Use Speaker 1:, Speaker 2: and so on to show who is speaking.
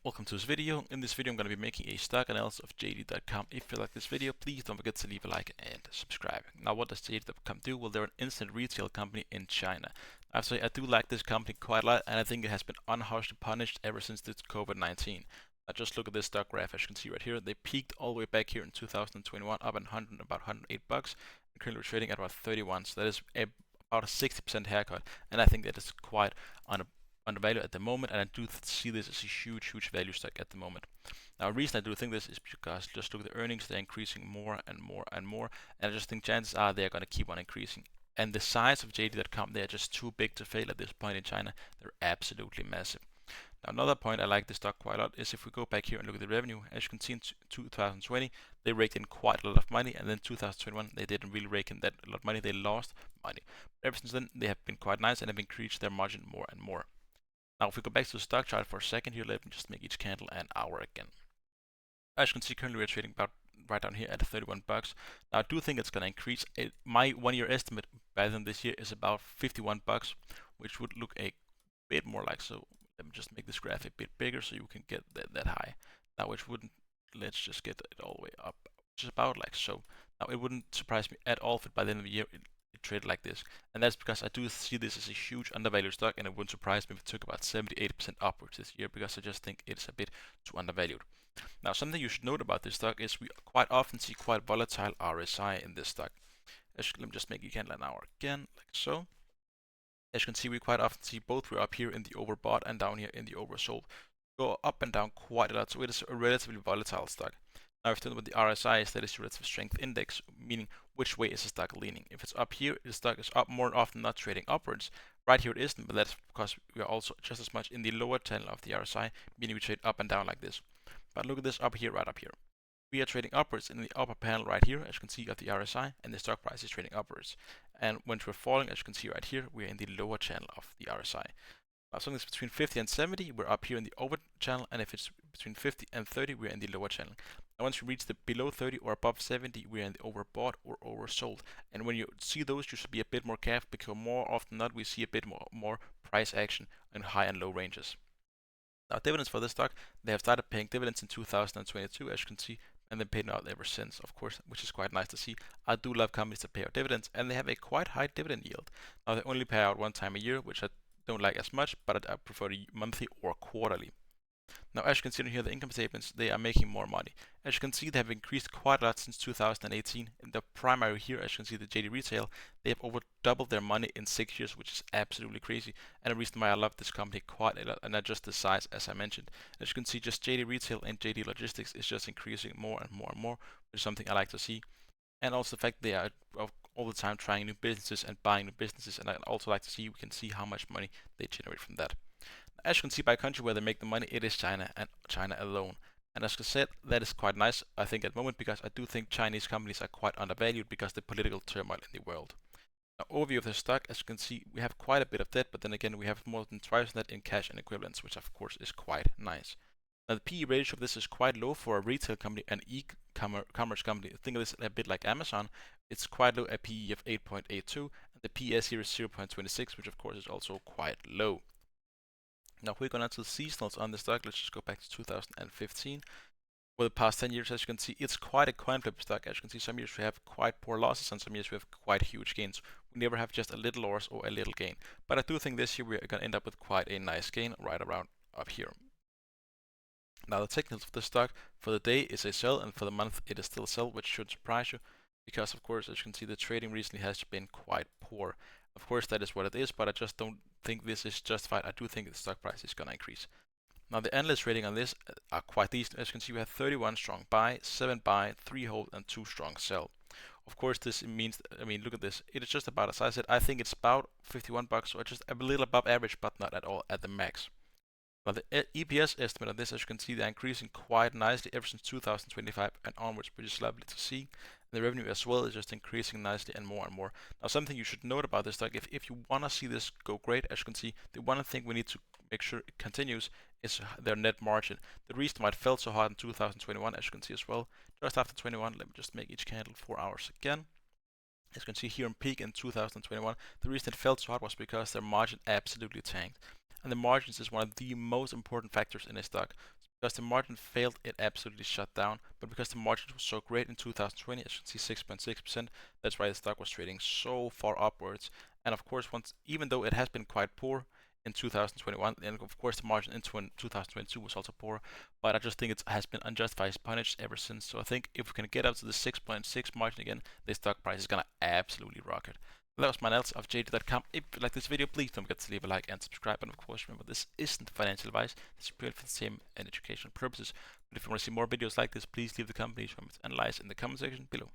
Speaker 1: Welcome to this video. In this video I'm going to be making a stock analysis of JD.com. If you like this video, please don't forget to leave a like and subscribe. Now what does JD.com do? Well, they're an instant retail company in China. I have to say I do like this company quite a lot, and I think it has been unharshly punished ever since this COVID-19. Now just look at this stock graph. As you can see right here, they peaked all the way back here in 2021 up in about 108 bucks, and currently we're trading at about 31, so that is about a 60% haircut, and I think that is quite undervalued at the moment, and I do see this as a huge value stock at the moment. Now, the reason I do think this is because just look at the earnings, they're increasing more and more and more, and I just think chances are they're going to keep on increasing. And the size of JD.com, they are just too big to fail at this point in China. They're absolutely massive. Now, another point I like this stock quite a lot is if we go back here and look at the revenue, as you can see in 2020, they raked in quite a lot of money, and then 2021, they didn't really rake in that a lot of money, they lost money. But ever since then, they have been quite nice and have increased their margin more and more. Now, if we go back to the stock chart for a second here, let me just make each candle an hour again. As you can see, currently we're trading about right down here at 31 bucks. Now, I do think it's going to increase. My 1 year estimate by the end of this year is about 51 bucks, which would look a bit more like so. Let me just make this graph a bit bigger so you can get that high. Now, which wouldn't, let's just get it all the way up, just about like so. Now, it wouldn't surprise me at all if by the end of the year it trade like this, and that's because I do see this as a huge undervalued stock, and it wouldn't surprise me if it took about 70-80% upwards this year, because I just think it's a bit too undervalued. Now, something you should note about this stock is we quite often see quite volatile RSI in this stock. Let me just make a candle an hour again, like so. As you can see, we quite often see both we're up here in the overbought and down here in the oversold. Go up and down quite a lot, so it is a relatively volatile stock. Now, if you know what the RSI is, that is your relative strength index, meaning which way is the stock leaning. If it's up here, the stock is up more often, not trading upwards. Right here it isn't, but that's because we are also just as much in the lower channel of the RSI, meaning we trade up and down like this. But look at this up here, right up here. We are trading upwards in the upper panel right here, as you can see, of the RSI, and the stock price is trading upwards. And when we're falling, as you can see right here, we're in the lower channel of the RSI. As long as it's between 50 and 70, we're up here in the over channel, and if it's between 50 and 30, we're in the lower channel. And once you reach the below 30 or above 70, we're in the overbought or oversold. And when you see those, you should be a bit more careful, because more often than not, we see a bit more price action in high and low ranges. Now, dividends for this stock, they have started paying dividends in 2022, as you can see, and they've paid out ever since, of course, which is quite nice to see. I do love companies that pay out dividends, and they have a quite high dividend yield. Now, they only pay out one time a year, which I don't like as much, but I prefer monthly or quarterly. Now, as you can see here, the income statements, they are making more money. As you can see, they have increased quite a lot since 2018. In the primary here, as you can see, the JD Retail, they have over doubled their money in 6 years, which is absolutely crazy. And the reason why I love this company quite a lot, and not just the size, as I mentioned. As you can see, just JD Retail and JD Logistics is just increasing more and more and more, which is something I like to see. And also the fact they are all the time trying new businesses and buying new businesses, and I also like to see, we can see how much money they generate from that. As you can see by country where they make the money, it is China and China alone. And as I said, that is quite nice, I think, at the moment, because I do think Chinese companies are quite undervalued because of the political turmoil in the world. Now, overview of the stock, as you can see, we have quite a bit of debt, but then again, we have more than twice that in cash and equivalents, which of course is quite nice. Now, the PE ratio of this is quite low for a retail company and e-commerce company. Think of this a bit like Amazon. It's quite low, a PE of 8.82, and the PS here is 0.26, which of course is also quite low. Now, if we go down to the seasonals on the stock, let's just go back to 2015. For the past 10 years, as you can see, it's quite a coin flip stock. As you can see, some years we have quite poor losses, and some years we have quite huge gains. We never have just a little loss or a little gain. But I do think this year we're going to end up with quite a nice gain right around up here. Now, the technicals of the stock for the day is a sell, and for the month it is still a sell, which should surprise you, because of course, as you can see, the trading recently has been quite poor. Of course, that is what it is, but I just don't think this is justified. I do think the stock price is going to increase. Now, the analyst rating on this are quite decent. As you can see, we have 31 strong buy, 7 buy, 3 hold, and 2 strong sell. Of course, this means, I mean, look at this. It is just about, as I said, I think it's about 51 bucks, or just a little above average, but not at all at the max. Now, the EPS estimate on this, as you can see, they're increasing quite nicely ever since 2025 and onwards, which is lovely to see. The revenue as well is just increasing nicely and more and more. Now, something you should note about this stock, if you want to see this go great, as you can see, the one thing we need to make sure it continues is their net margin. The reason why it fell so hard in 2021, as you can see as well, just after 21, let me just make each candle 4 hours again. As you can see here in peak in 2021, the reason it fell so hard was because their margin absolutely tanked. And the margins is one of the most important factors in a stock. Because the margin failed, it absolutely shut down. But because the margins were so great in 2020, as you can see 6.6%, that's why the stock was trading so far upwards. And of course, even though it has been quite poor in 2021, and of course the margin in 2022 was also poor, but I just think it has been unjustified punished ever since. So I think if we can get up to the 6.6 margin again, the stock price is gonna absolutely rocket. That was my analysis of JD.com. If you like this video, please don't forget to leave a like and subscribe. And of course, remember, this isn't financial advice. This is purely for the same and educational purposes. But if you want to see more videos like this, please leave the company's comments and analyze in the comment section below.